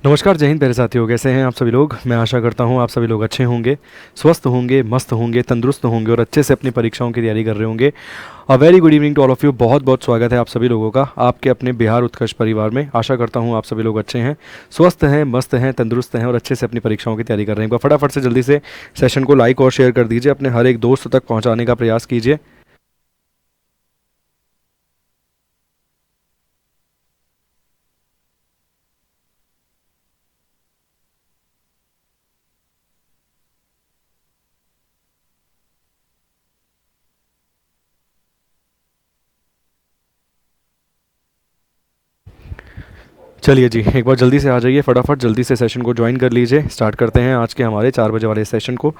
नमस्कार, जय हिंद प्यारे साथियों। कैसे हैं आप सभी लोग। मैं आशा करता हूं आप सभी लोग अच्छे होंगे, स्वस्थ होंगे, मस्त होंगे, तंदुरुस्त होंगे और अच्छे से अपनी परीक्षाओं की तैयारी कर रहे होंगे। A very good evening to all of you. बहुत बहुत स्वागत है आप सभी लोगों का आपके अपने बिहार उत्कर्ष परिवार में। आशा करता हूं आप सभी लोग अच्छे हैं, स्वस्थ हैं, मस्त हैं, तंदुरुस्त हैं और अच्छे से अपनी परीक्षाओं की तैयारी कर रहे हैं। फटाफट से जल्दी से सेशन को लाइक और शेयर कर दीजिए, अपने हर एक दोस्त तक पहुँचाने का प्रयास कीजिए। चलिए जी, एक बार जल्दी से आ जाइए, फटाफट जल्दी से सेशन को ज्वाइन कर लीजिए। स्टार्ट करते हैं आज के हमारे 4 बजे वाले सेशन को।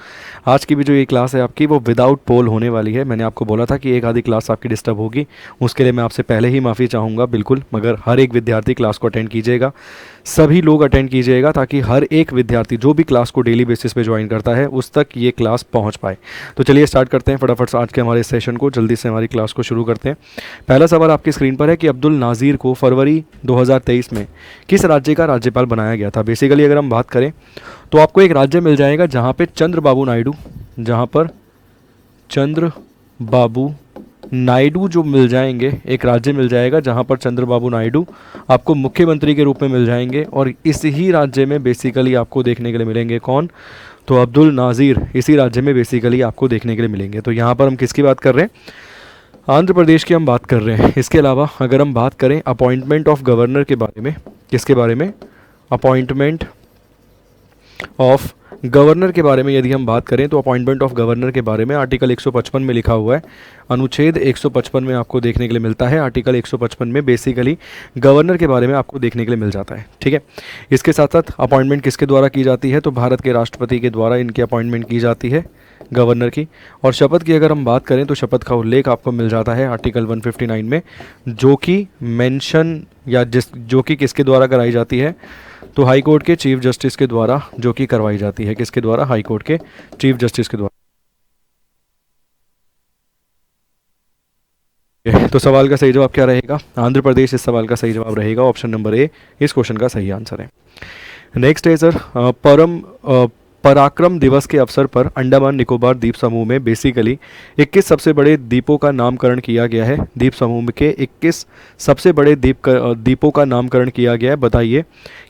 आज की भी जो ये क्लास है आपकी, वो विदाउट पोल होने वाली है। मैंने आपको बोला था कि एक आधी क्लास आपकी डिस्टर्ब होगी, उसके लिए मैं आपसे पहले ही माफ़ी चाहूँगा बिल्कुल। मगर हर एक विद्यार्थी क्लास को अटेंड कीजिएगा, सभी लोग अटेंड कीजिएगा, ताकि हर एक विद्यार्थी जो भी क्लास को डेली बेसिस पे ज्वाइन करता है उस तक ये क्लास पहुँच पाए। तो चलिए स्टार्ट करते हैं फटाफट से आज के हमारे सेशन को, जल्दी से हमारी क्लास को शुरू करते हैं। पहला सवाल आपकी स्क्रीन पर है कि अब्दुल नाज़ीर को फरवरी 2023 में किस राज्य का राज्यपाल बनाया गया था। बेसिकली अगर हम बात करें तो आपको एक राज्य मिल जाएगा जहाँ पे चंद्रबाबू नायडू, जहाँ पर चंद्रबाबू नायडू जो मिल जाएंगे, एक राज्य मिल जाएगा जहाँ पर चंद्रबाबू नायडू आपको मुख्यमंत्री के रूप में मिल जाएंगे। और इस ही राज्य में बेसिकली आपको देखने के लिए मिलेंगे कौन, तो अब्दुल नाज़ीर इसी राज्य में बेसिकली आपको देखने के लिए मिलेंगे। तो यहाँ पर हम किसकी बात कर रहे हैं, आंध्र प्रदेश की हम बात कर रहे हैं। इसके अलावा अगर हम बात करें अपॉइंटमेंट ऑफ गवर्नर के बारे में, किसके बारे में, अपॉइंटमेंट ऑफ गवर्नर के बारे में यदि हम बात करें तो अपॉइंटमेंट ऑफ गवर्नर के बारे में आर्टिकल 155 में लिखा हुआ है, अनुच्छेद 155 में आपको देखने के लिए मिलता है। आर्टिकल 155 में बेसिकली गवर्नर के बारे में आपको देखने के लिए मिल जाता है। ठीक है, इसके साथ साथ अपॉइंटमेंट किसके द्वारा की जाती है, तो भारत के राष्ट्रपति के द्वारा इनकी अपॉइंटमेंट की जाती है गवर्नर की। और शपथ की अगर हम बात करें तो शपथ का उल्लेख आपको मिल जाता है आर्टिकल 159 में, जो कि मेंशन या जो कि किसके द्वारा कराई जाती है, तो हाई कोर्ट के चीफ जस्टिस के द्वारा जो कि करवाई जाती है। किसके द्वारा, हाई कोर्ट के चीफ जस्टिस के द्वारा। तो सवाल का सही जवाब क्या रहेगा, आंध्र प्रदेश इस सवाल का सही जवाब रहेगा। ऑप्शन नंबर ए इस क्वेश्चन का सही आंसर है। नेक्स्ट है सर, पराक्रम दिवस के अवसर पर अंडमान निकोबार द्वीप समूह में बेसिकली 21 सबसे बड़े द्वीपों का नामकरण किया गया है। द्वीप समूह के 21 सबसे बड़े द्वीपों का नामकरण किया गया है। बताइए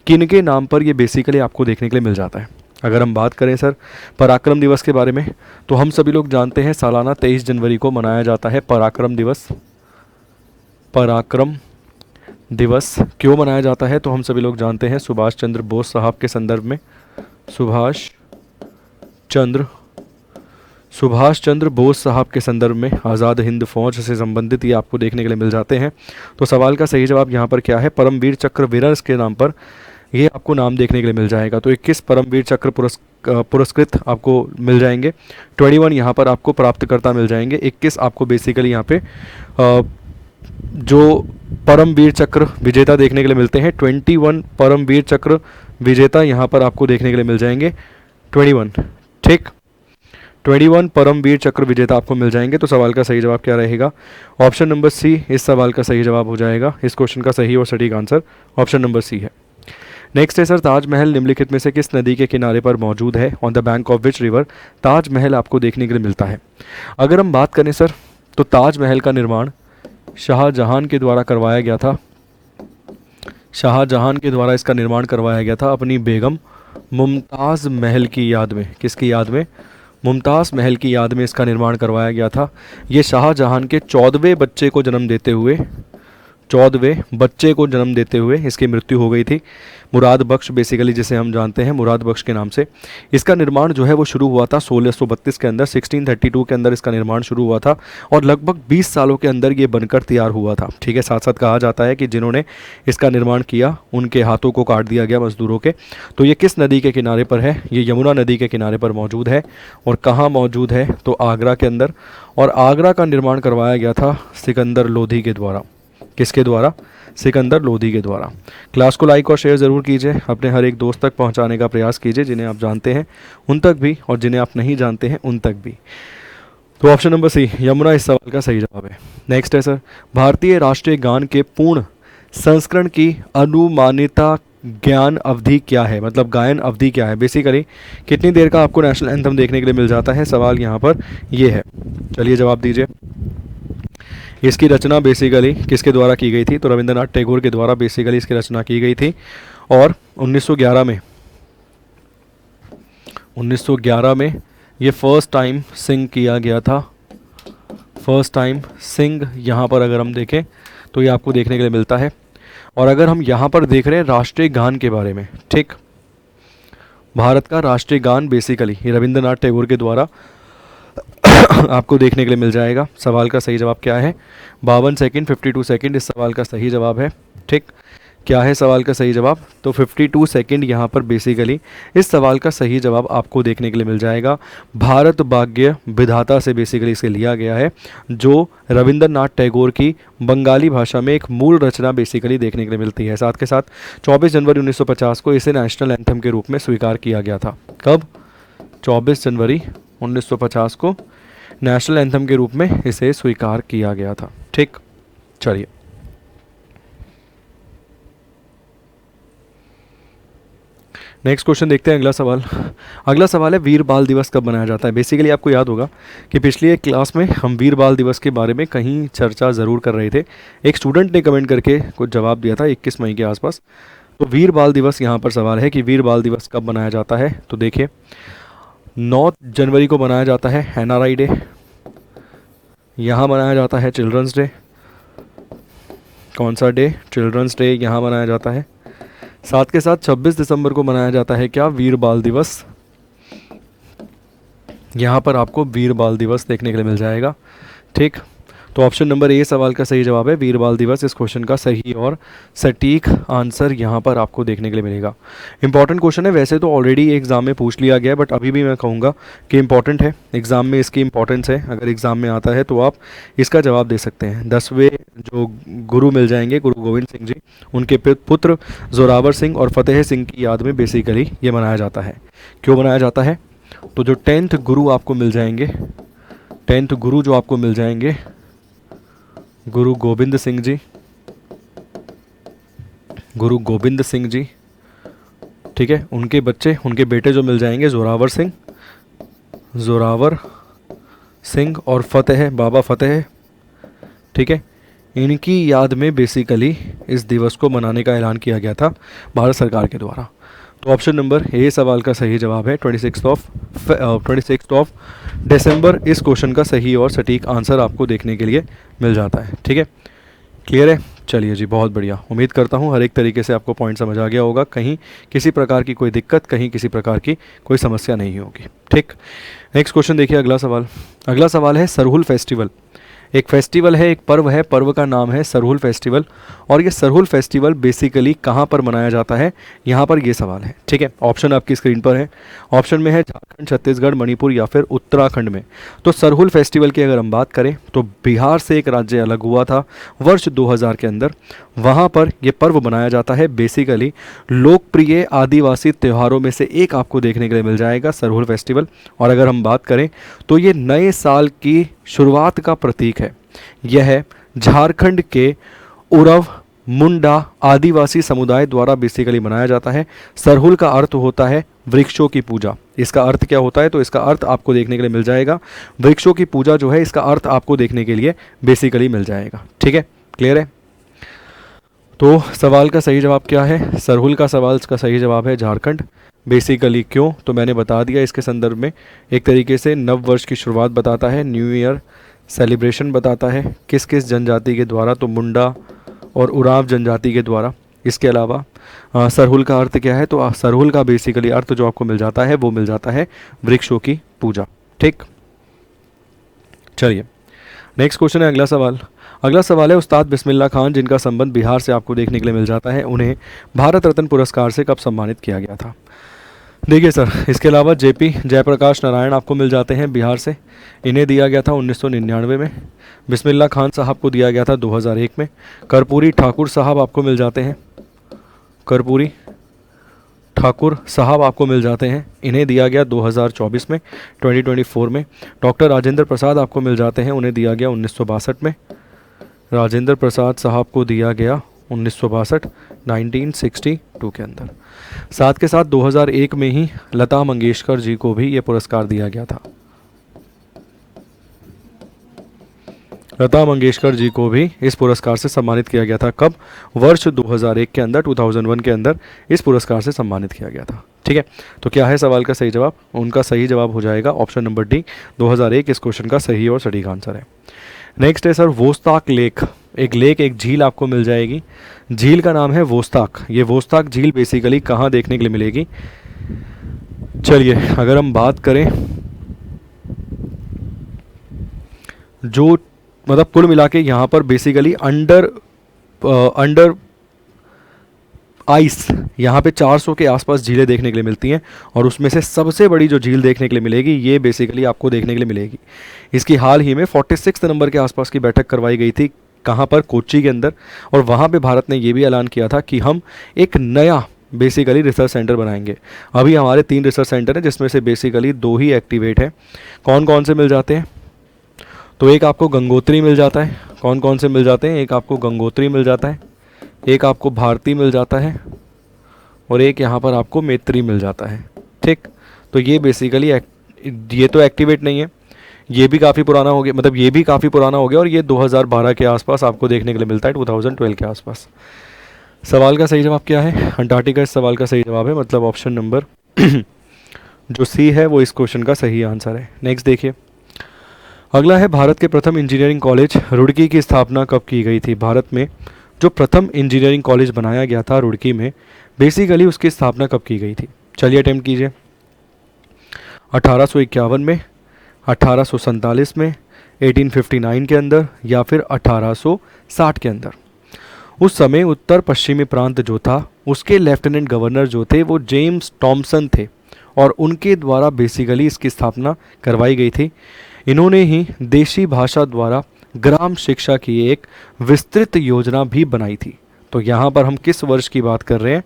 किन के नाम पर ये बेसिकली आपको देखने के लिए मिल जाता है। अगर हम बात करें सर पराक्रम दिवस के बारे में, तो हम सभी लोग जानते हैं सालाना 23 जनवरी को मनाया जाता है पराक्रम दिवस। पराक्रम दिवस क्यों मनाया जाता है, तो हम सभी लोग जानते हैं सुभाष चंद्र बोस साहब के संदर्भ में। सुभाष चंद्र बोस साहब के संदर्भ में आज़ाद हिंद फौज से संबंधित ये आपको देखने के लिए मिल जाते हैं। तो सवाल का सही जवाब यहाँ पर क्या है, परमवीर चक्र वीरर्स के नाम पर ये आपको नाम देखने के लिए मिल जाएगा। तो 21 परमवीर चक्र पुरस्कृत आपको मिल जाएंगे, 21 यहाँ पर आपको प्राप्तकर्ता मिल जाएंगे, 21 आपको बेसिकली यहाँ पे जो परमवीर चक्र विजेता देखने के लिए मिलते हैं। 21 परमवीर चक्र विजेता यहाँ पर आपको देखने के लिए मिल जाएंगे, 21। ठीक, 21 परमवीर चक्र विजेता आपको मिल जाएंगे। तो सवाल का सही जवाब क्या रहेगा, ऑप्शन नंबर सी इस सवाल का सही जवाब हो जाएगा। इस क्वेश्चन का सही और सटीक आंसर ऑप्शन नंबर सी है। नेक्स्ट है सर, ताजमहल निम्नलिखित में से किस नदी के किनारे पर मौजूद है, on the bank of which river Taj Mahal आपको देखने के लिए मिलता है। अगर हम बात करें सर तो ताजमहल का निर्माण शाहजहां के द्वारा करवाया गया था। शाहजहां के द्वारा इसका निर्माण करवाया गया था अपनी बेगम मुमताज़ महल की याद में। किसकी याद में, मुमताज़ महल की याद में इसका निर्माण करवाया गया था। ये शाहजहां के 14वें बच्चे को जन्म देते हुए 14वें बच्चे को जन्म देते हुए इसकी मृत्यु हो गई थी। मुराद बख्श बेसिकली जिसे हम जानते हैं मुराद बख्श के नाम से। इसका निर्माण जो है वो शुरू हुआ था 1632 के अंदर, 1632 के अंदर इसका निर्माण शुरू हुआ था और लगभग 20 सालों के अंदर ये बनकर तैयार हुआ था। ठीक है, साथ साथ कहा जाता है कि जिन्होंने इसका निर्माण किया उनके हाथों को काट दिया गया मजदूरों के। तो ये किस नदी के किनारे पर है, ये यमुना नदी के किनारे पर मौजूद है। और कहाँ मौजूद है, तो आगरा के अंदर। और आगरा का निर्माण करवाया गया था सिकंदर लोधी के द्वारा। किसके द्वारा, सिकंदर लोधी के द्वारा। क्लास को लाइक और शेयर ज़रूर कीजिए, अपने हर एक दोस्त तक पहुंचाने का प्रयास कीजिए, जिन्हें आप जानते हैं उन तक भी और जिन्हें आप नहीं जानते हैं उन तक भी। तो ऑप्शन नंबर सी यमुना इस सवाल का सही जवाब है। नेक्स्ट है सर, भारतीय राष्ट्रीय गान के पूर्ण संस्करण की अनुमानिता ज्ञान अवधि क्या है, मतलब गायन अवधि क्या है, बेसिकली कितनी देर का आपको नेशनल एंथम देखने के लिए मिल जाता है, सवाल यहाँ पर ये है। चलिए जवाब दीजिए। इसकी रचना बेसिकली किसके द्वारा की गई थी, तो रविंद्रनाथ टैगोर के द्वारा बेसिकली इसकी रचना की गई थी। और 1911 में ये फर्स्ट टाइम सिंग किया गया था। फर्स्ट टाइम सिंग यहाँ पर अगर हम देखें तो ये आपको देखने के लिए मिलता है। और अगर हम यहाँ पर देख रहे हैं राष्ट्रीय गान के बारे में, ठीक, भारत का राष्ट्रीय गान बेसिकली ये रविंद्रनाथ टैगोर के द्वारा आपको देखने के लिए मिल जाएगा। सवाल का सही जवाब क्या है, 52 सेकंड 52 सेकंड इस सवाल का सही जवाब है। ठीक, क्या है सवाल का सही जवाब, तो 52 सेकंड यहाँ पर बेसिकली इस सवाल का सही जवाब आपको देखने के लिए मिल जाएगा। भारत भाग्य विधाता से बेसिकली इसे लिया गया है, जो रविंद्रनाथ टैगोर की बंगाली भाषा में एक मूल रचना बेसिकली देखने के लिए मिलती है। साथ के साथ 24 जनवरी 1950 को इसे नेशनल एंथम के रूप में स्वीकार किया गया था। कब, 24 जनवरी 1950 को नेशनल एंथम के रूप में इसे स्वीकार किया गया था। ठीक, चलिए नेक्स्ट क्वेश्चन देखते हैं। अगला सवाल है वीर बाल दिवस कब मनाया जाता है। बेसिकली आपको याद होगा कि पिछली एक क्लास में हम वीर बाल दिवस के बारे में कहीं चर्चा ज़रूर कर रहे थे। एक स्टूडेंट ने कमेंट करके कुछ जवाब दिया था 21 मई के आसपास। तो वीर बाल दिवस यहाँ पर सवाल है कि वीर बाल दिवस कब मनाया जाता है। तो देखिए 9 जनवरी को मनाया जाता है NRI डे, यहाँ मनाया जाता है चिल्ड्रंस डे। कौन सा डे, चिल्ड्रंस डे यहाँ मनाया जाता है। साथ के साथ 26 दिसंबर को मनाया जाता है क्या, वीर बाल दिवस। यहाँ पर आपको वीर बाल दिवस देखने के लिए मिल जाएगा। ठीक, तो ऑप्शन नंबर ए सवाल का सही जवाब है, वीर बाल दिवस इस क्वेश्चन का सही और सटीक आंसर यहाँ पर आपको देखने के लिए मिलेगा। इंपॉर्टेंट क्वेश्चन है, वैसे तो ऑलरेडी एग्जाम में पूछ लिया गया है, बट अभी भी मैं कहूँगा कि इंपॉर्टेंट है, एग्ज़ाम में इसकी इंपॉर्टेंस है। अगर एग्ज़ाम में आता है तो आप इसका जवाब दे सकते हैं। 10वें जो गुरु मिल जाएंगे, गुरु गोविंद सिंह जी, उनके पुत्र जोरावर सिंह और फतेह सिंह की याद में बेसिकली ये मनाया जाता है। क्यों मनाया जाता है, तो जो 10th गुरु आपको मिल जाएंगे, 10th गुरु जो आपको मिल जाएंगे, गुरु गोविंद सिंह जी, गुरु गोविंद सिंह जी, ठीक है, उनके बच्चे, उनके बेटे जो मिल जाएंगे जोरावर सिंह और फतेह, बाबा फतेह, ठीक है, इनकी याद में बेसिकली इस दिवस को मनाने का ऐलान किया गया था भारत सरकार के द्वारा। तो ऑप्शन नंबर ए सवाल का सही जवाब है। 26 ऑफ दिसंबर इस क्वेश्चन का सही और सटीक आंसर आपको देखने के लिए मिल जाता है। ठीक है, क्लियर है। चलिए जी, बहुत बढ़िया। उम्मीद करता हूँ हर एक तरीके से आपको पॉइंट समझ आ गया होगा, कहीं किसी प्रकार की कोई दिक्कत, कहीं किसी प्रकार की कोई समस्या नहीं होगी। ठीक, नेक्स्ट क्वेश्चन देखिए। अगला सवाल है सरहुल फेस्टिवल। एक फेस्टिवल है, एक पर्व है, पर्व का नाम है सरहुल फेस्टिवल। और ये सरहुल फेस्टिवल बेसिकली कहाँ पर मनाया जाता है, यहाँ पर ये सवाल है। ठीक है, ऑप्शन आपकी स्क्रीन पर है। ऑप्शन में है झारखंड, छत्तीसगढ़, मणिपुर या फिर उत्तराखंड में। तो सरहुल फेस्टिवल की अगर हम बात करें तो बिहार से एक राज्य अलग हुआ था वर्ष 2000 के अंदर, वहाँ पर यह पर्व मनाया जाता है। बेसिकली लोकप्रिय आदिवासी त्योहारों में से एक आपको देखने के लिए मिल जाएगा सरहुल फेस्टिवल। और अगर हम बात करें तो ये नए साल की शुरुआत का प्रतीक है। यह झारखंड के उरव मुंडा आदिवासी समुदाय द्वारा बेसिकली मनाया जाता है। सरहुल का अर्थ होता है वृक्षों की पूजा। इसका अर्थ क्या होता है, तो इसका अर्थ आपको देखने के लिए मिल जाएगा वृक्षों की पूजा जो है, इसका अर्थ आपको देखने के लिए बेसिकली मिल जाएगा। ठीक है, क्लियर है। तो सवाल का सही जवाब क्या है, सरहुल का सवाल का सही जवाब है झारखंड। बेसिकली क्यों, तो मैंने बता दिया इसके संदर्भ में। एक तरीके से नव वर्ष की शुरुआत बताता है, न्यू ईयर सेलिब्रेशन बताता है। किस किस जनजाति के द्वारा, तो मुंडा और उराव जनजाति के द्वारा। इसके अलावा सरहुल का अर्थ क्या है, तो सरहुल का बेसिकली अर्थ जो आपको मिल जाता है वो मिल जाता है वृक्षों की पूजा। ठीक, चलिए नेक्स्ट क्वेश्चन है। अगला सवाल है उस्ताद बिस्मिल्लाह खान, जिनका संबंध बिहार से आपको देखने के लिए मिल जाता है, उन्हें भारत रत्न पुरस्कार से कब सम्मानित किया गया था। देखिए सर, इसके अलावा JP जयप्रकाश नारायण आपको मिल जाते हैं बिहार से, इन्हें दिया गया था 1999 में। बिस्मिल्लाह खान साहब को दिया गया था 2001 में। कर्पूरी ठाकुर साहब आपको मिल जाते हैं, कर्पूरी ठाकुर साहब आपको मिल जाते हैं, इन्हें दिया गया 2024 में, 2024 में। डॉक्टर राजेंद्र प्रसाद आपको मिल जाते हैं, उन्हें दिया गया 1962 में। राजेंद्र प्रसाद साहब को दिया गया 1962, 1962 के अंदर। साथ के साथ 2001 में ही लता मंगेशकर जी को भी ये पुरस्कार दिया गया था। लता मंगेशकर जी को भी इस पुरस्कार से सम्मानित किया गया था। कब? वर्ष 2001 के अंदर, 2001 के अंदर इस पुरस्कार से सम्मानित किया गया था। ठीक है, तो क्या है सवाल का सही जवाब? उनका सही जवाब हो जाएगा ऑप्शन नंबर डी, 2001 इस क्वेश्चन का सही और सटीक आंसर है। नेक्स्ट है सर वोस्ताक लेक। एक झील आपको मिल जाएगी। झील का नाम है वोस्ताक। ये वोस्ताक झील बेसिकली कहाँ देखने के लिए मिलेगी? चलिए अगर हम बात करें, जो मतलब कुल मिला के यहाँ पर बेसिकली अंडर आइस यहाँ पे 400 के आसपास झीलें देखने के लिए मिलती हैं, और उसमें से सबसे बड़ी जो झील देखने के लिए मिलेगी ये बेसिकली आपको देखने के लिए मिलेगी। इसकी हाल ही में 46 नंबर के आसपास की बैठक करवाई गई थी। कहाँ पर? कोच्चि के अंदर। और वहाँ पे भारत ने ये भी ऐलान किया था कि हम एक नया बेसिकली रिसर्च सेंटर बनाएंगे। अभी हमारे 3 रिसर्च सेंटर हैं, जिसमें से बेसिकली 2 ही एक्टिवेट हैं। कौन कौन से मिल जाते हैं? तो एक आपको गंगोत्री मिल जाता है। कौन कौन से मिल जाते हैं? एक आपको गंगोत्री मिल जाता है, एक आपको भारती मिल जाता है, और एक यहाँ पर आपको मैत्री मिल जाता है। ठीक, तो ये बेसिकली ये तो एक्टिवेट नहीं है, ये भी काफ़ी पुराना हो गया, मतलब ये भी काफ़ी पुराना हो गया, और ये 2012 के आसपास आपको देखने के लिए मिलता है, 2012 के आसपास। सवाल का सही जवाब क्या है? अंटार्कटिका इस सवाल का सही जवाब है, मतलब ऑप्शन नंबर जो सी है वो इस क्वेश्चन का सही आंसर है। नेक्स्ट देखिए, अगला है भारत के प्रथम इंजीनियरिंग कॉलेज रुड़की की स्थापना कब की गई थी? भारत में जो प्रथम इंजीनियरिंग कॉलेज बनाया गया था रुड़की में, बेसिकली उसकी स्थापना कब की गई थी? चलिए अटेम्प्ट कीजिए। 1851 में, 1847 में, 1859 के अंदर, या फिर 1860 के अंदर। उस समय उत्तर पश्चिमी प्रांत जो था उसके लेफ्टिनेंट गवर्नर जो थे वो जेम्स टॉमसन थे, और उनके द्वारा बेसिकली इसकी स्थापना करवाई गई थी। इन्होंने ही देशी भाषा द्वारा ग्राम शिक्षा की एक विस्तृत योजना भी बनाई थी। तो यहाँ पर हम किस वर्ष की बात कर रहे हैं?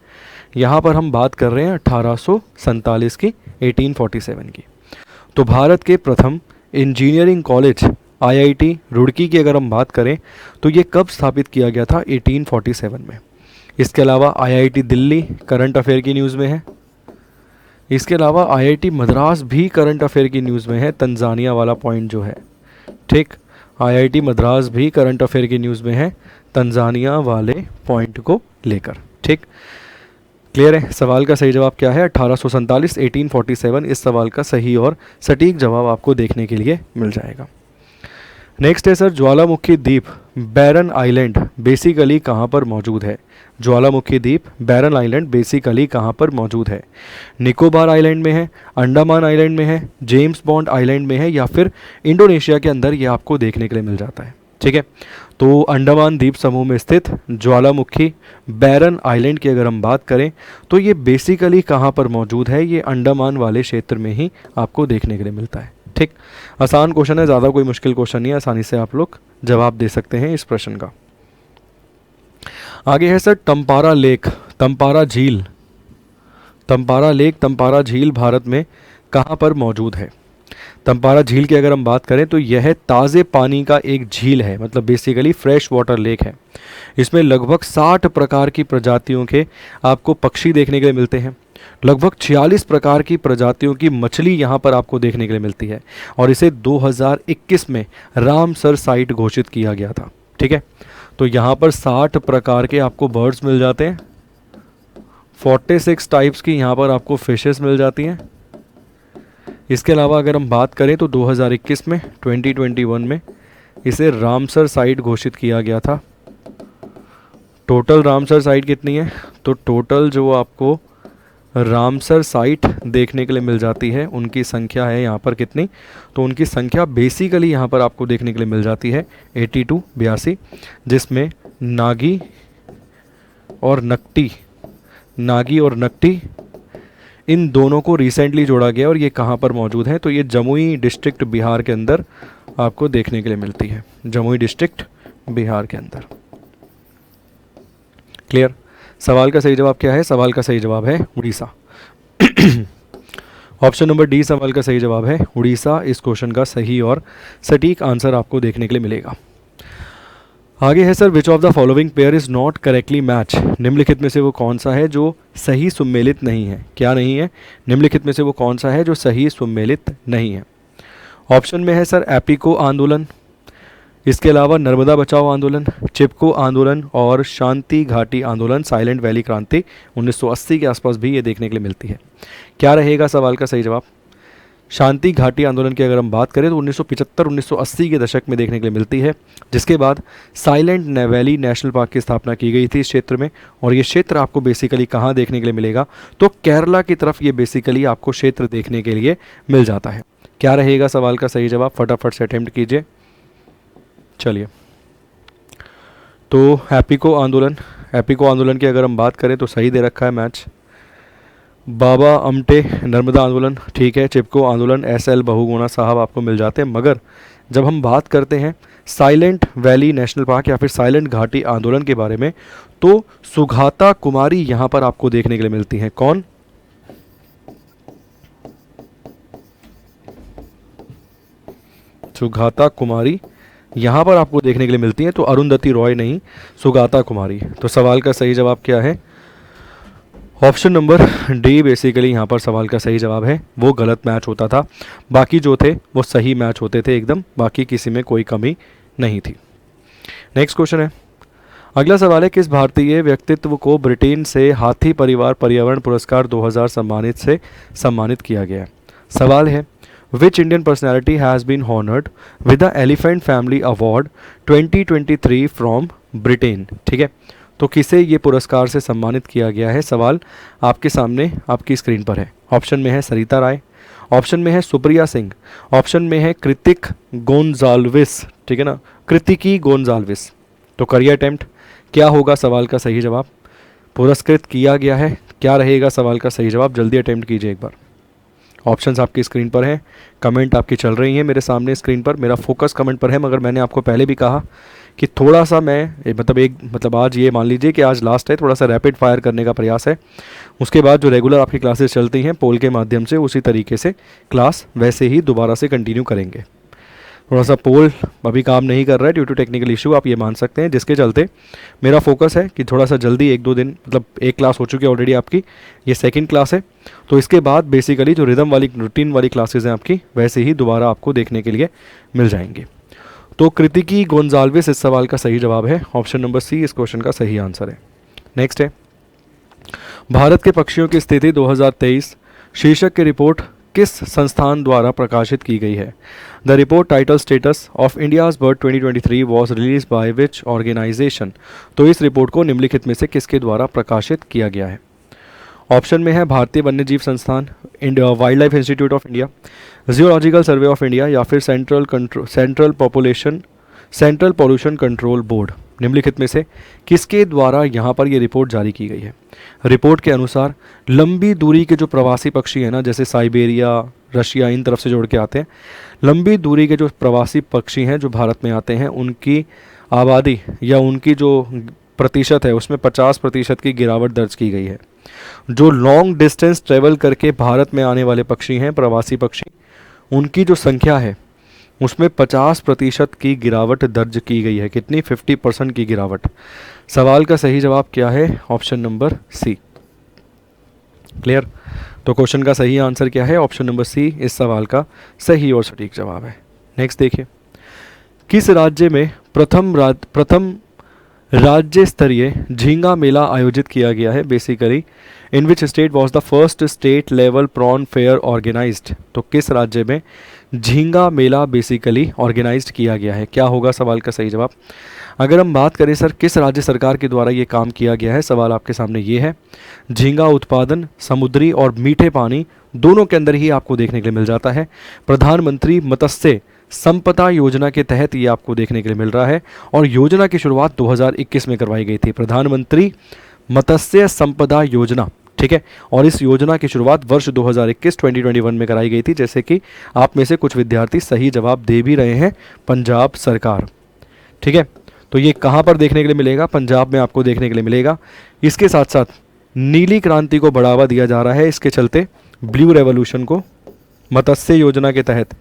यहाँ पर हम बात कर रहे हैं 1847 की, 1847 की। तो भारत के प्रथम इंजीनियरिंग कॉलेज आईआईटी रुड़की की अगर हम बात करें तो ये कब स्थापित किया गया था? 1847 में। इसके अलावा आईआईटी दिल्ली करंट अफेयर की न्यूज़ में है। इसके अलावा आईआईटी मद्रास भी करंट अफेयर की न्यूज़ में है, तंजानिया वाला पॉइंट जो है। ठीक, आईआईटी मद्रास भी करंट अफेयर की न्यूज़ में है, तंजानिया वाले पॉइंट को लेकर। ठीक, क्लियर है? सवाल का सही जवाब क्या है? 1847, 1847 इस सवाल का सही और सटीक जवाब आपको देखने के लिए मिल जाएगा। नेक्स्ट है सर ज्वालामुखी द्वीप बैरन आइलैंड बेसिकली कहाँ पर मौजूद है? ज्वालामुखी द्वीप बैरन आइलैंड बेसिकली कहाँ पर मौजूद है? निकोबार आइलैंड में है, अंडमान आइलैंड में है, जेम्स बॉन्ड आइलैंड में है, या फिर इंडोनेशिया के अंदर ये आपको देखने के लिए मिल जाता है। ठीक है, तो अंडमान द्वीप समूह में स्थित ज्वालामुखी बैरन आइलैंड की अगर हम बात करें तो ये बेसिकली कहाँ पर मौजूद है? ये अंडमान वाले क्षेत्र में ही आपको देखने के लिए मिलता है। ठीक, आसान क्वेश्चन है, ज़्यादा कोई मुश्किल क्वेश्चन नहीं है, आसानी से आप लोग जवाब दे सकते हैं इस प्रश्न का। आगे है सर तंपारा लेक, तंपारा झील। तंपारा लेक, तंपारा झील भारत में कहाँ पर मौजूद है? तंपारा झील की अगर हम बात करें तो यह ताज़े पानी का एक झील है, मतलब बेसिकली फ्रेश वाटर लेक है। इसमें लगभग 60 प्रकार की प्रजातियों के आपको पक्षी देखने के लिए मिलते हैं। लगभग 46 प्रकार की प्रजातियों की मछली यहाँ पर आपको देखने के लिए मिलती है, और इसे 2021 में रामसर साइट घोषित किया गया था। ठीक है, तो यहाँ पर 60 प्रकार के आपको बर्ड्स मिल जाते हैं, 46 टाइप्स की यहाँ पर आपको फिशेस मिल जाती हैं। इसके अलावा अगर हम बात करें तो 2021 में 2021 में इसे रामसर साइट घोषित किया गया था। टोटल रामसर साइट कितनी है? तो टोटल जो आपको रामसर साइट देखने के लिए मिल जाती है उनकी संख्या है यहाँ पर कितनी? तो उनकी संख्या बेसिकली यहाँ पर आपको देखने के लिए मिल जाती है 82, जिसमें नागी और नकटी इन दोनों को रिसेंटली जोड़ा गया, और ये कहाँ पर मौजूद है? तो ये जमुई डिस्ट्रिक्ट बिहार के अंदर आपको देखने के लिए मिलती है, जमुई डिस्ट्रिक्ट बिहार के अंदर। क्लियर? सवाल का सही जवाब क्या है? सवाल का सही जवाब है उड़ीसा। ऑप्शन नंबर डी सवाल का सही जवाब है उड़ीसा इस क्वेश्चन का सही और सटीक आंसर आपको देखने के लिए मिलेगा। आगे है sir, which of the following pair is not correctly match. निम्नलिखित में से वो कौन सा है जो सही सुमेलित नहीं है, क्या नहीं है, निम्नलिखित में से वो कौन सा है जो सही सुमेलित नहीं है। ऑप्शन में है सर एपिको आंदोलन, इसके अलावा नर्मदा बचाओ आंदोलन, चिपको आंदोलन और शांति घाटी आंदोलन, साइलेंट वैली क्रांति 1980 के आसपास भी ये देखने के लिए मिलती है। क्या रहेगा सवाल का सही जवाब। शांति घाटी आंदोलन की अगर हम बात करें तो 1975-1980 के दशक में देखने के लिए मिलती है, जिसके बाद साइलेंट वैली नेशनल पार्क की स्थापना की गई थी इस क्षेत्र में। और ये क्षेत्र आपको बेसिकली कहाँ देखने के लिए मिलेगा, तो केरला की तरफ ये बेसिकली आपको क्षेत्र देखने के लिए मिल जाता है। क्या रहेगा सवाल का सही जवाब, फटाफट से अटेम्प्ट कीजिए। चलिए, तो एपिको आंदोलन की अगर हम बात करें तो सही दे रखा है मैच। बाबा अमटे नर्मदा आंदोलन, ठीक है। चिपको आंदोलन SL बहुगुणा साहब आपको मिल जाते हैं। मगर जब हम बात करते हैं साइलेंट वैली नेशनल पार्क या फिर साइलेंट घाटी आंदोलन के बारे में, तो सुगाता कुमारी यहाँ पर आपको देखने के लिए मिलती हैं। कौन, सुगाता कुमारी यहाँ पर आपको देखने के लिए मिलती हैं। तो अरुंधति रॉय नहीं, सुगाता कुमारी। तो सवाल का सही जवाब क्या है, ऑप्शन नंबर डी बेसिकली यहाँ पर सवाल का सही जवाब है। वो गलत मैच होता था, बाकी जो थे वो सही मैच होते थे एकदम, बाकी किसी में कोई कमी नहीं थी। नेक्स्ट क्वेश्चन है, अगला सवाल है, किस भारतीय व्यक्तित्व को ब्रिटेन से हाथी परिवार पर्यावरण पुरस्कार 2000 सम्मानित किया गया है। सवाल है, which Indian personality has been honoured with the Elephant Family Award 2023 from Britain. ठीक है, तो किसे ये पुरस्कार से सम्मानित किया गया है। सवाल आपके सामने आपकी स्क्रीन पर है। ऑप्शन में है सरिता राय, ऑप्शन में है सुप्रिया सिंह, ऑप्शन में है कृतिक गोंजाल्विस, ठीक है ना, कृतिकी गोंजाल्विस। तो करिए अटेम्प्ट, क्या होगा सवाल का सही जवाब। पुरस्कृत किया गया है, क्या रहेगा सवाल का सही जवाब, जल्दी अटेम्प्ट कीजिए एक बार। ऑप्शंस आपकी स्क्रीन पर हैं, कमेंट आपकी चल रही हैं मेरे सामने स्क्रीन पर, मेरा फोकस कमेंट पर है। मगर मैंने आपको पहले भी कहा कि थोड़ा सा मैं मतलब आज ये मान लीजिए कि आज लास्ट है, थोड़ा सा रैपिड फायर करने का प्रयास है। उसके बाद जो रेगुलर आपकी क्लासेस चलती हैं पोल के माध्यम से, उसी तरीके से क्लास वैसे ही दोबारा से कंटिन्यू करेंगे। थोड़ा सा पोल अभी काम नहीं कर रहा है ड्यू टू टेक्निकल इशू, आप ये मान सकते हैं, जिसके चलते मेरा फोकस है कि थोड़ा सा जल्दी 1-2 दिन, मतलब एक क्लास हो चुकी है ऑलरेडी आपकी, ये सेकंड क्लास है। तो इसके बाद बेसिकली जो रिदम वाली रूटीन वाली क्लासेस हैं आपकी, वैसे ही दोबारा आपको देखने के लिए मिल जाएंगे। तो कृतिकी गोंजाल्विस इस सवाल का सही जवाब है, ऑप्शन नंबर सी इस क्वेश्चन का सही आंसर है। नेक्स्ट है, भारत के पक्षियों की स्थिति 2023 शीर्षक की रिपोर्ट किस संस्थान द्वारा प्रकाशित की गई है। The report title status of India's bird 2023 was release by which organisation. तो इस रिपोर्ट को निम्नलिखित में से किसके द्वारा प्रकाशित किया गया है। ऑप्शन में है भारतीय वन्यजीव संस्थान, wild life institute of India, geological survey of India या फिर सेंट्रल पॉल्यूशन कंट्रोल बोर्ड। निम्नलिखित में से किसके द्वारा यहाँ पर ये रिपोर्ट जारी की गई है। रिपोर्ट के अनुसार लंबी दूरी के जो प्रवासी पक्षी हैं ना, जैसे साइबेरिया, रशिया, इन तरफ से जोड़ के आते हैं, लंबी दूरी के जो प्रवासी पक्षी हैं जो भारत में आते हैं, उनकी आबादी या उनकी जो प्रतिशत है उसमें 50% की गिरावट दर्ज की गई है। जो लॉन्ग डिस्टेंस ट्रेवल करके भारत में आने वाले पक्षी हैं, प्रवासी पक्षी, उनकी जो संख्या है उसमें 50% की गिरावट दर्ज की गई है। कितनी, 50% की गिरावट। सवाल का सही जवाब क्या है, ऑप्शन नंबर सी। क्लियर। तो क्वेश्चन का सही आंसर क्या है, ऑप्शन नंबर सी इस सवाल का सही और सटीक जवाब है। नेक्स्ट देखिए, किस राज्य में प्रथम राज्य स्तरीय झींगा मेला आयोजित किया गया है। Basically in which state was the first state level prawn fair organised. तो किस राज्य में झींगा मेला बेसिकली ऑर्गेनाइज्ड किया गया है, क्या होगा सवाल का सही जवाब। अगर हम बात करें सर किस राज्य सरकार के द्वारा ये काम किया गया है, सवाल आपके सामने ये है। झींगा उत्पादन समुद्री और मीठे पानी दोनों के अंदर ही आपको देखने के लिए मिल जाता है। प्रधानमंत्री मत्स्य संपदा योजना के तहत ये आपको देखने के लिए मिल रहा है और योजना की शुरुआत 2021 में करवाई गई थी। प्रधानमंत्री मत्स्य संपदा योजना, ठीक है। और इस योजना की शुरुआत वर्ष 2021 में कराई गई थी, जैसे कि आप में से कुछ विद्यार्थी सही जवाब दे भी रहे हैं, पंजाब सरकार, ठीक है। तो ये कहाँ पर देखने के लिए मिलेगा, पंजाब में आपको देखने के लिए मिलेगा। इसके साथ साथ नीली क्रांति को बढ़ावा दिया जा रहा है, इसके चलते ब्लू रेवोल्यूशन को, मत्स्य योजना के तहत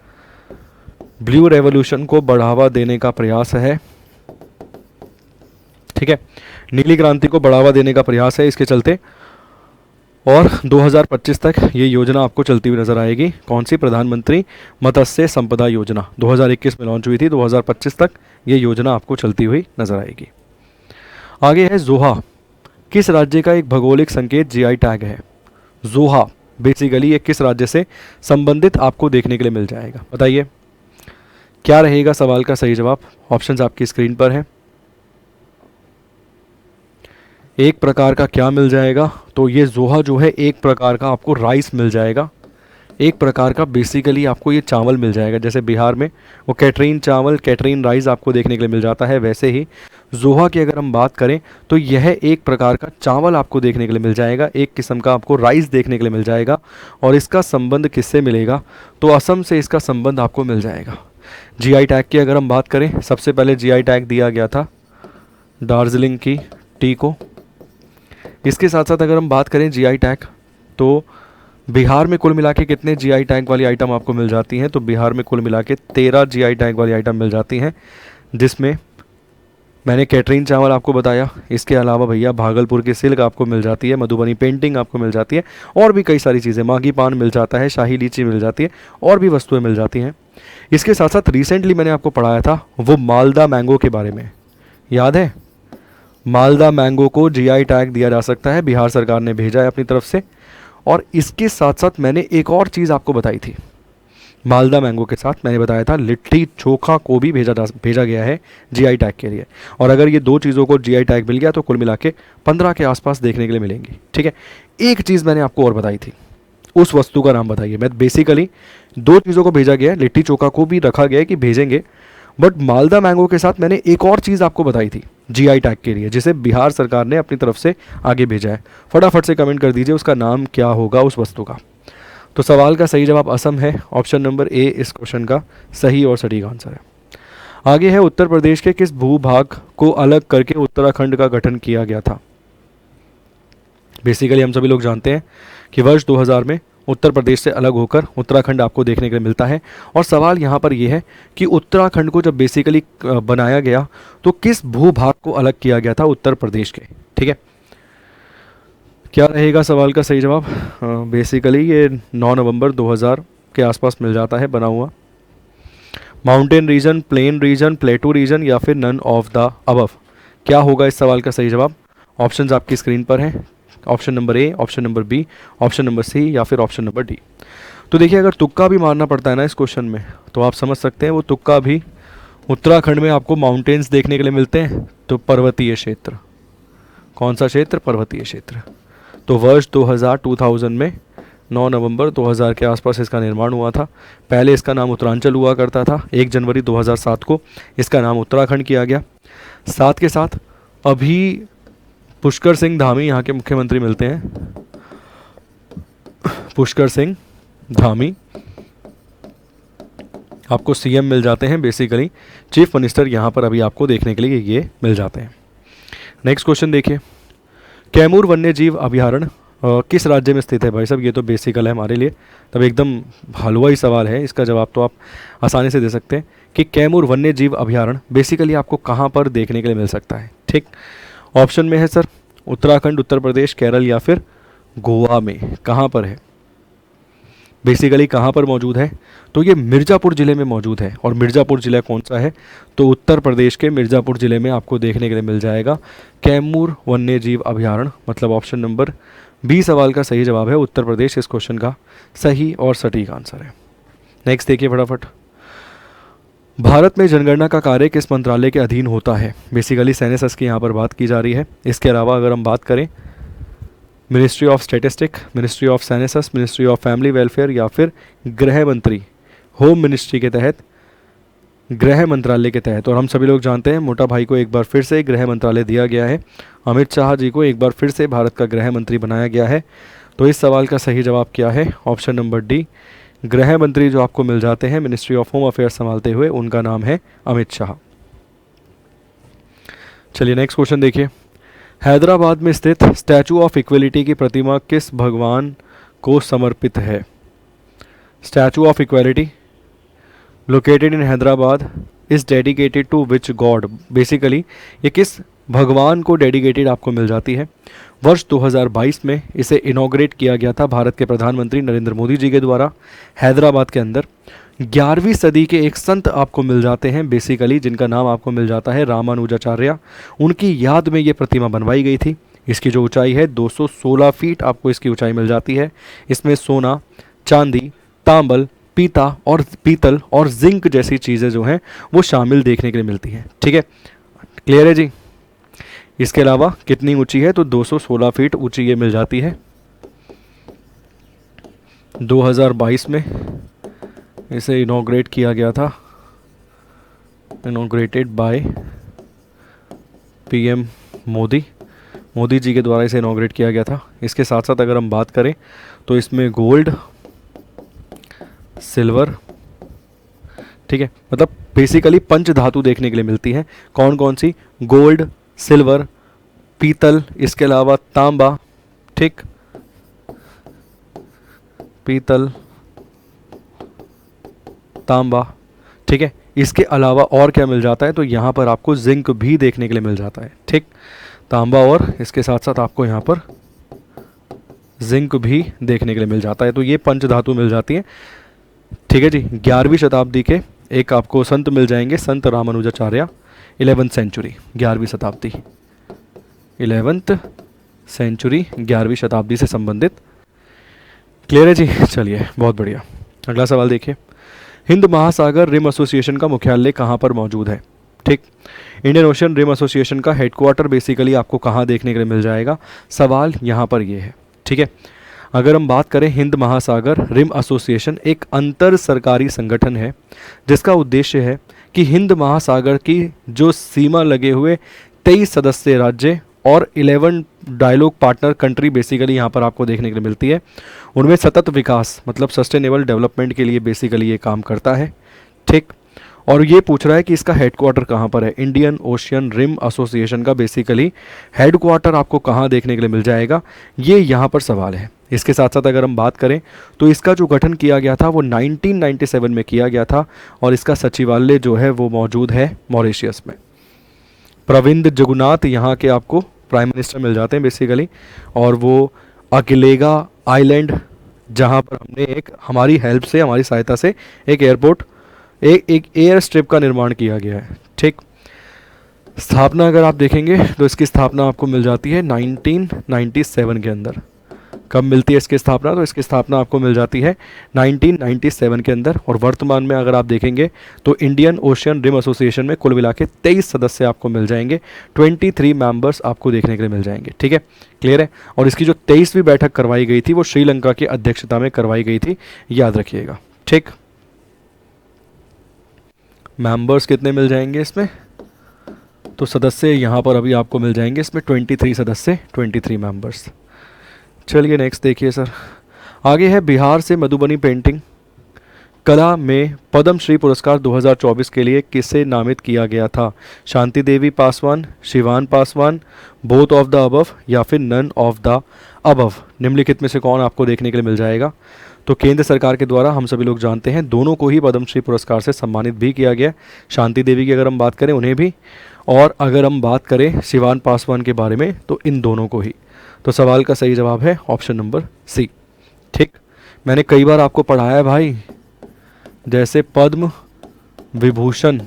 ब्लू रेवोल्यूशन को बढ़ावा देने का प्रयास है ठीक है, नीली क्रांति को बढ़ावा देने का प्रयास है इसके चलते। और 2025 तक ये योजना आपको चलती हुई नजर आएगी। कौन सी? प्रधानमंत्री मत्स्य संपदा योजना 2021 में लॉन्च हुई थी, 2025 तक ये योजना आपको चलती हुई नजर आएगी। आगे है जोहा। किस राज्य का एक भौगोलिक संकेत जीआई टैग है? जोहा बेसिकली ये किस राज्य से संबंधित आपको देखने के लिए मिल जाएगा? बताइए क्या रहेगा सवाल का सही जवाब। ऑप्शंस आपकी स्क्रीन पर हैं। एक प्रकार का क्या मिल जाएगा? तो ये जोहा जो है एक प्रकार का आपको राइस मिल जाएगा, एक प्रकार का बेसिकली आपको ये चावल मिल जाएगा। जैसे बिहार में वो कैटरीन चावल, कैटरीन राइस आपको देखने के लिए मिल जाता है, वैसे ही जोहा की अगर हम बात करें तो यह एक प्रकार का चावल आपको देखने के लिए मिल जाएगा, एक किस्म का आपको राइस देखने के लिए मिल जाएगा। और इसका संबंध किससे मिलेगा? तो असम से इसका संबंध आपको मिल जाएगा। जीआई टैग की अगर हम बात करें, सबसे पहले जीआई टैग दिया गया था दार्जिलिंग की टी को। इसके साथ साथ अगर हम बात करें जीआई टैग, तो बिहार में कुल मिला के कितने जीआई टैग वाली आइटम आपको मिल जाती हैं? तो बिहार में कुल मिला के 13 जीआई टैग वाली आइटम मिल जाती हैं, जिसमें मैंने कैटरीन चावल आपको बताया, इसके अलावा भैया भागलपुर की सिल्क आपको मिल जाती है, मधुबनी पेंटिंग आपको मिल जाती है, और भी कई सारी चीज़ें, मागी पान मिल जाता है, शाही लीची मिल जाती है, और भी वस्तुएं मिल जाती हैं। इसके साथ साथ रिसेंटली मैंने आपको पढ़ाया था वो मालदा मैंगो के बारे में, याद है? मालदा मैंगो को जीआई टैग दिया जा सकता है, बिहार सरकार ने भेजा है अपनी तरफ से। और इसके साथ साथ मैंने एक और चीज़ आपको बताई थी, मालदा मैंगो के साथ मैंने बताया था लिट्टी चोखा को भी भेजा गया है जीआई टैग के लिए। और अगर ये दो चीज़ों को जीआई टैग मिल गया तो कुल मिला के 15 के आसपास देखने के लिए मिलेंगी। ठीक है, एक चीज़ मैंने आपको और बताई थी, उस वस्तु का नाम बताइए। मैं बेसिकली दो चीज़ों को भेजा गया है, लिट्टी चोखा को भी रखा गया है कि भेजेंगे, बट मालदा मैंगो के साथ मैंने एक और चीज़ आपको बताई थी जीआई टैग के लिए, जिसे बिहार सरकार ने अपनी तरफ से आगे भेजा है। फटाफट से कमेंट कर दीजिए उसका नाम क्या होगा उस वस्तु का। तो सवाल का सही जवाब असम है। ऑप्शन नंबर ए इस क्वेश्चन का सही और सटीक आंसर है। आगे है उत्तर प्रदेश के किस भूभाग को अलग करके उत्तराखंड का गठन किया गया था? बेसिकली हम सभी लोग जानते हैं कि वर्ष 2000 में उत्तर प्रदेश से अलग होकर उत्तराखंड आपको देखने के लिए मिलता है। और सवाल यहाँ पर यह है कि उत्तराखंड को जब बेसिकली बनाया गया तो किस भूभाग को अलग किया गया था उत्तर प्रदेश के? ठीक है, क्या रहेगा सवाल का सही जवाब? बेसिकली ये 9 नवंबर 2000 के आसपास मिल जाता है बना हुआ। Mountain region, plain region, plateau region, या फिर नन ऑफ द अबव? क्या होगा इस सवाल का सही जवाब? ऑप्शंस आपकी स्क्रीन पर हैं। Option number A, option number B, option number C, या फिर ऑप्शन नंबर डी। तो देखिए अगर तुक्का भी मारना पड़ता है ना इस क्वेश्चन में, तो आप समझ सकते हैं वो तुक्का भी उत्तराखंड में आपको माउंटेन्स देखने के लिए मिलते हैं, तो पर्वतीय क्षेत्र। कौन सा क्षेत्र? पर्वतीय क्षेत्र। तो वर्ष 2000 में 9 नवंबर 2000 के आसपास इसका निर्माण हुआ था। पहले इसका नाम उत्तरांचल हुआ करता था। 1 जनवरी 2007 को इसका नाम उत्तराखंड किया गया। साथ के साथ अभी पुष्कर सिंह धामी यहाँ के मुख्यमंत्री मिलते हैं। पुष्कर सिंह धामी आपको सीएम मिल जाते हैं, बेसिकली चीफ मिनिस्टर यहाँ पर अभी आपको देखने के लिए ये मिल जाते हैं। नेक्स्ट क्वेश्चन देखिए, कैमूर वन्य जीव अभयारण्य किस राज्य में स्थित है? भाई साहब ये तो बेसिकल है हमारे लिए, तब एकदम हलवा ही सवाल है। इसका जवाब तो आप आसानी से दे सकते हैं कि कैमूर वन्य जीव अभयारण्य बेसिकली आपको कहाँ पर देखने के लिए मिल सकता है। ठीक, ऑप्शन में है सर उत्तराखंड, उत्तर प्रदेश, केरल, या फिर गोवा में। कहाँ पर है? बेसिकली कहाँ पर मौजूद है? तो ये मिर्ज़ापुर ज़िले में मौजूद है। और मिर्ज़ापुर ज़िला कौन सा है? तो उत्तर प्रदेश के मिर्ज़ापुर ज़िले में आपको देखने के लिए मिल जाएगा कैमूर वन्य जीव अभयारण्य। मतलब ऑप्शन नंबर बी सवाल का सही जवाब है, उत्तर प्रदेश इस क्वेश्चन का सही और सटीक आंसर है। नेक्स्ट देखिए फटाफट, भारत में जनगणना का कार्य किस मंत्रालय के अधीन होता है? बेसिकली सेंसस की यहाँ पर बात की जा रही है। इसके अलावा अगर हम बात करें ministry of statistic, ministry of census, ministry of family welfare, या फिर गृह मंत्री, होम मिनिस्ट्री के तहत, गृह मंत्रालय के तहत। और हम सभी लोग जानते हैं मोटा भाई को एक बार फिर से गृह मंत्रालय दिया गया है, अमित शाह जी को एक बार फिर से भारत का गृह मंत्री बनाया गया है। तो इस सवाल का सही जवाब क्या है? ऑप्शन नंबर डी, गृह मंत्री जो आपको मिल जाते हैं मिनिस्ट्री ऑफ होम अफेयर्स संभालते हुए, उनका नाम है अमित शाह। चलिए नेक्स्ट क्वेश्चन देखिए, हैदराबाद में स्थित स्टैचू ऑफ इक्वलिटी की प्रतिमा किस भगवान को समर्पित है? Statue of Equality located in Hyderabad is dedicated to which god? Basically ये किस भगवान को डेडिकेटेड आपको मिल जाती है। वर्ष 2022 में इसे इनॉग्रेट किया गया था भारत के प्रधानमंत्री नरेंद्र मोदी जी के द्वारा हैदराबाद के अंदर। 11वीं सदी के एक संत आपको मिल जाते हैं बेसिकली, जिनका नाम आपको मिल जाता है रामानुजाचार्य। उनकी याद में ये प्रतिमा बनवाई गई थी। इसकी जो ऊंचाई है 216 फीट आपको इसकी ऊंचाई मिल जाती है। इसमें सोना, चांदी, तांबल, पीतल और जिंक जैसी चीज़ें जो हैं वो शामिल देखने के लिए मिलती हैं। ठीक है, क्लियर है जी। इसके अलावा कितनी ऊंची है, तो 216 फीट ऊंची ये मिल जाती है। 2022 में इसे इनॉग्रेट किया गया था, inaugurated by PM Modi ji के द्वारा इसे इनॉग्रेट किया गया था। इसके साथ साथ अगर हम बात करें तो इसमें गोल्ड, सिल्वर, ठीक है, मतलब बेसिकली पंच धातु देखने के लिए मिलती है। कौन कौन सी? गोल्ड, सिल्वर, पीतल, इसके अलावा तांबा, ठीक, पीतल, तांबा, ठीक है। इसके अलावा और क्या मिल जाता है, तो यहाँ पर आपको जिंक भी देखने के लिए मिल जाता है। ठीक, तांबा और इसके साथ साथ आपको यहाँ पर जिंक भी देखने के लिए मिल जाता है। तो ये पंच धातु मिल जाती है। ठीक है जी। 11वीं शताब्दी के एक आपको संत मिल जाएंगे, संत रामानुजाचार्य, 11th सेंचुरी, 11वीं शताब्दी, 11th सेंचुरी, 11वीं शताब्दी से संबंधित। क्लियर है जी। चलिए, बहुत बढ़िया। अगला सवाल देखिए, हिंद महासागर रिम एसोसिएशन का मुख्यालय कहाँ पर मौजूद है? ठीक, इंडियन ओशन रिम एसोसिएशन का हेडक्वार्टर बेसिकली आपको कहाँ देखने के लिए मिल जाएगा? सवाल यहाँ पर ये है। ठीक है, अगर हम बात करें, हिंद महासागर रिम एसोसिएशन एक अंतर सरकारी संगठन है जिसका उद्देश्य है कि हिंद महासागर की जो सीमा लगे हुए 23 सदस्य राज्य और 11 डायलॉग पार्टनर कंट्री बेसिकली यहाँ पर आपको देखने के लिए मिलती है, उनमें सतत विकास मतलब सस्टेनेबल डेवलपमेंट के लिए बेसिकली ये काम करता है। ठीक, और ये पूछ रहा है कि इसका हेडक्वार्टर कहाँ पर है। इंडियन ओशियन रिम एसोसिएशन का बेसिकली हेडक्वार्टर आपको कहाँ देखने के लिए मिल जाएगा, ये यहाँ पर सवाल है। इसके साथ साथ अगर हम बात करें तो इसका जो गठन किया गया था वो 1997 में किया गया था और इसका सचिवालय जो है वो मौजूद है मॉरिशियस में। प्रविंद जगन्नाथ यहाँ के आपको प्राइम मिनिस्टर मिल जाते हैं बेसिकली, और वो अकेलेगा आइलैंड जहाँ पर हमने एक हमारी हेल्प से, हमारी सहायता से एक एयरपोर्ट, एक एयर स्ट्रिप का निर्माण किया गया है। ठीक, स्थापना अगर आप देखेंगे तो इसकी स्थापना आपको मिल जाती है 1997 के अंदर। कब मिलती है इसकी स्थापना? तो इसकी स्थापना आपको मिल जाती है 1997 के अंदर। और वर्तमान में अगर आप देखेंगे तो इंडियन ओशियन रिम एसोसिएशन में कुल मिला के 23 सदस्य आपको मिल जाएंगे, 23 मेंबर्स आपको देखने के लिए मिल जाएंगे। ठीक है, क्लियर है। और इसकी जो 23वीं बैठक करवाई गई थी वो श्रीलंका की अध्यक्षता में करवाई गई थी, याद रखिएगा। ठीक, मेंबर्स कितने मिल जाएंगे इसमें? तो सदस्य यहाँ पर अभी आपको मिल जाएंगे इसमें 23 सदस्य, 23 मेंबर्स। चलिए नेक्स्ट देखिए सर, आगे है बिहार से मधुबनी पेंटिंग कला में पद्म श्री पुरस्कार 2024 के लिए किसे नामित किया गया था? Shanti Devi Paswan, Shivan Paswan, both of the above या फिर नन ऑफ द अबव। निम्नलिखित में से कौन आपको देखने के लिए मिल जाएगा? तो केंद्र सरकार के द्वारा हम सभी लोग जानते हैं दोनों को ही पद्मश्री पुरस्कार से सम्मानित भी किया गया। शांति देवी की अगर हम बात करें उन्हें भी, और अगर हम बात करें शिवान पासवान के बारे में तो इन दोनों को ही। तो सवाल का सही जवाब है ऑप्शन नंबर सी। ठीक, मैंने कई बार आपको पढ़ाया है भाई, जैसे पद्म विभूषण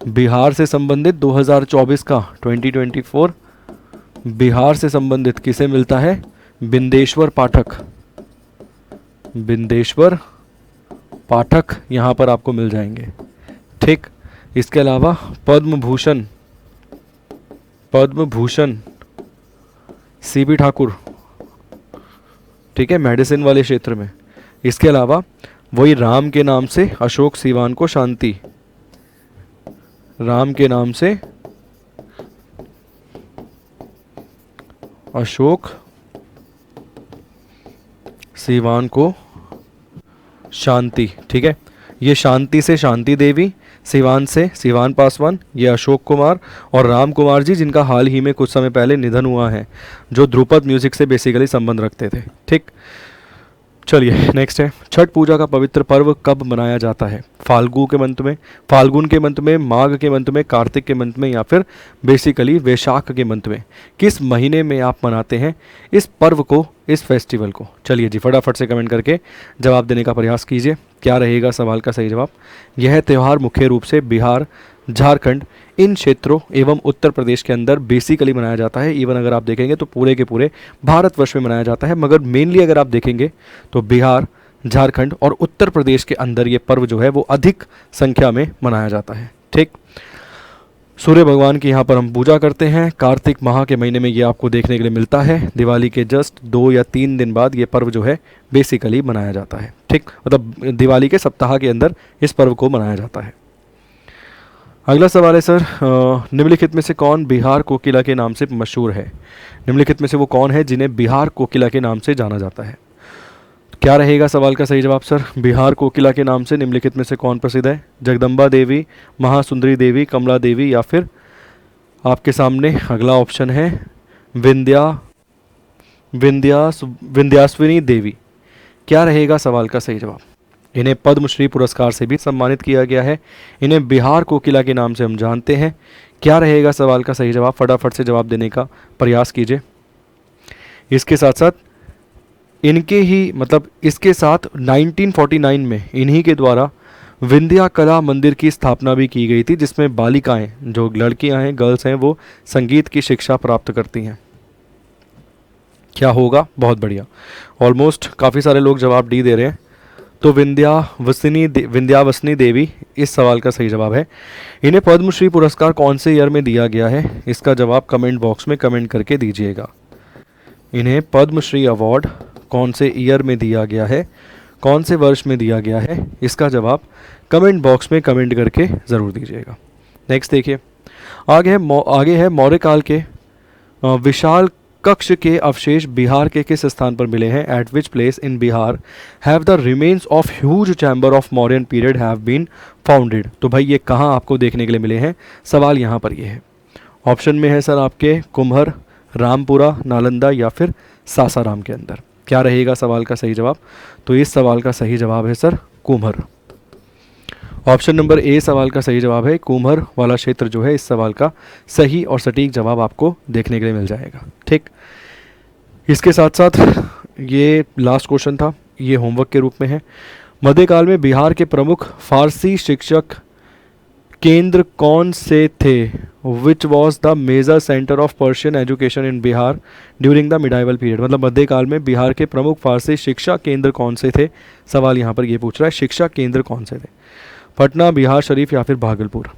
बिहार से संबंधित 2024 का 2024 बिहार से संबंधित किसे मिलता है? बिंदेश्वर पाठक, बिंदेश्वर पाठक यहाँ पर आपको मिल जाएंगे। ठीक, इसके अलावा पद्म भूषण सीबी ठाकुर, ठीक है, मेडिसिन वाले क्षेत्र में। इसके अलावा वही राम के नाम से अशोक सीवान को शांति, राम के नाम से अशोक सीवान को शांति। ठीक है, ये शांति से शांति देवी, सिवान से सिवान पासवान, ये अशोक कुमार और राम कुमार जी, जिनका हाल ही में कुछ समय पहले निधन हुआ है, जो ध्रुपद म्यूजिक से बेसिकली संबंध रखते थे। ठीक, चलिए नेक्स्ट है, छठ पूजा का पवित्र पर्व कब मनाया जाता है? फाल्गु के मंथ में, फाल्गुन के मंथ में, माघ के मंथ में, कार्तिक के मंथ में, या फिर बेसिकली वैशाख के मंथ में? किस महीने में आप मनाते हैं इस पर्व को, इस फेस्टिवल को? चलिए जी फटाफट से कमेंट करके जवाब देने का प्रयास कीजिए। क्या रहेगा सवाल का सही जवाब? यह त्यौहार मुख्य रूप से बिहार, झारखंड, इन क्षेत्रों एवं उत्तर प्रदेश के अंदर बेसिकली मनाया जाता है। इवन अगर आप देखेंगे तो पूरे के पूरे भारतवर्ष में मनाया जाता है, मगर मेनली अगर आप देखेंगे तो बिहार, झारखंड और उत्तर प्रदेश के अंदर ये पर्व जो है वो अधिक संख्या में मनाया जाता है। ठीक, सूर्य भगवान की यहाँ पर हम पूजा करते हैं। कार्तिक माह के महीने में ये आपको देखने के लिए मिलता है। दिवाली के जस्ट 2 या 3 दिन बाद ये पर्व जो है बेसिकली मनाया जाता है। ठीक, मतलब दिवाली के सप्ताह के अंदर इस पर्व को मनाया जाता है। अगला सवाल है सर, निम्नलिखित में से कौन बिहार कोकिला के नाम से मशहूर है? निम्नलिखित में से वो कौन है जिन्हें बिहार कोकिला के नाम से जाना जाता है? क्या रहेगा सवाल का सही जवाब सर? बिहार कोकिला के नाम से निम्नलिखित में से कौन प्रसिद्ध है? जगदम्बा देवी, महासुंदरी देवी, कमला देवी, या फिर आपके सामने अगला ऑप्शन है विंध्यास्विनी देवी। क्या रहेगा सवाल का सही जवाब? इन्हें पद्मश्री पुरस्कार से भी सम्मानित किया गया है। इन्हें बिहार कोकिला के नाम से हम जानते हैं। क्या रहेगा सवाल का सही जवाब? फटाफट से जवाब देने का प्रयास कीजिए। इसके साथ साथ इनके ही मतलब इसके साथ 1949 में इन्हीं के द्वारा विंध्या कला मंदिर की स्थापना भी की गई थी, जिसमें बालिकाएं, जो लड़कियां हैं, गर्ल्स हैं, वो संगीत की शिक्षा प्राप्त करती हैं। क्या होगा? बहुत बढ़िया, ऑलमोस्ट काफ़ी सारे लोग जवाब डी दे रहे हैं। तो विंध्यावासिनी देवी इस सवाल का सही जवाब है। इन्हें पद्मश्री पुरस्कार कौन से ईयर में दिया गया है? इसका जवाब कमेंट बॉक्स में कमेंट करके दीजिएगा। इन्हें पद्मश्री अवार्ड कौन से ईयर में दिया गया है, कौन से वर्ष में दिया गया है? इसका जवाब कमेंट बॉक्स में कमेंट करके ज़रूर दीजिएगा। नेक्स्ट देखिए, आगे है मौर्य काल के विशाल कक्ष के अवशेष बिहार के किस स्थान पर मिले हैं? At which place in Bihar have the remains of huge chamber of Mauryan period have been founded? तो भाई ये कहाँ आपको देखने के लिए मिले हैं? सवाल यहाँ पर ये है, ऑप्शन में है सर आपके कुम्हर, रामपुरा, नालंदा, या फिर सासाराम के अंदर। क्या रहेगा सवाल का सही जवाब? तो इस सवाल का सही जवाब है सर कुम्हर। ऑप्शन नंबर ए सवाल का सही जवाब है। कुम्हर वाला क्षेत्र जो है इस सवाल का सही और सटीक जवाब आपको देखने के लिए मिल जाएगा। ठीक, इसके साथ साथ ये लास्ट क्वेश्चन था, ये होमवर्क के रूप में है। मध्यकाल में बिहार के प्रमुख फारसी शिक्षक केंद्र कौन से थे? Which was the major centre of Persian education in Bihar during the medieval period? मतलब मध्यकाल में बिहार के प्रमुख फारसी शिक्षा केंद्र कौन से थे? सवाल यहाँ पर ये पूछ रहा है, शिक्षा केंद्र कौन से थे? पटना, बिहार शरीफ, या फिर भागलपुर?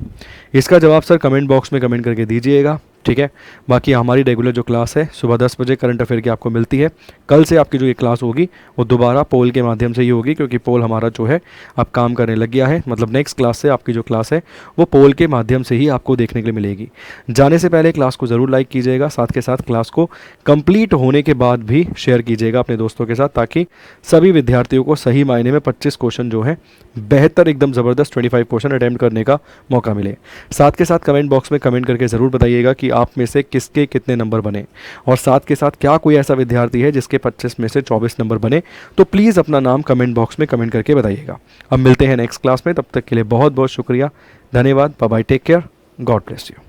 इसका जवाब सर कमेंट बॉक्स में कमेंट करके दीजिएगा। ठीक है, बाकी हमारी रेगुलर जो क्लास है सुबह 10 बजे करंट अफेयर की आपको मिलती है। कल से आपकी जो ये क्लास होगी वो दोबारा पोल के माध्यम से ही होगी, क्योंकि पोल हमारा जो है अब काम करने लग गया है। मतलब नेक्स्ट क्लास से आपकी जो क्लास है वो पोल के माध्यम से ही आपको देखने के लिए मिलेगी। जाने से पहले क्लास को ज़रूर लाइक कीजिएगा, साथ के साथ क्लास को कंप्लीट होने के बाद भी शेयर कीजिएगा अपने दोस्तों के साथ, ताकि सभी विद्यार्थियों को सही मायने में 25 क्वेश्चन जो है बेहतर एकदम ज़बरदस्त 25 क्वेश्चन अटैम्प्ट करने का मौका मिले। साथ के साथ कमेंट बॉक्स में कमेंट करके ज़रूर बताइएगा कि आप में से किसके कितने नंबर बने, और साथ के साथ क्या कोई ऐसा विद्यार्थी है जिसके 25 में से 24 नंबर बने, तो प्लीज़ अपना नाम कमेंट बॉक्स में कमेंट करके बताइएगा। अब मिलते हैं नेक्स्ट क्लास में, तब तक के लिए बहुत बहुत शुक्रिया, धन्यवाद, bye bye, take care, God bless you.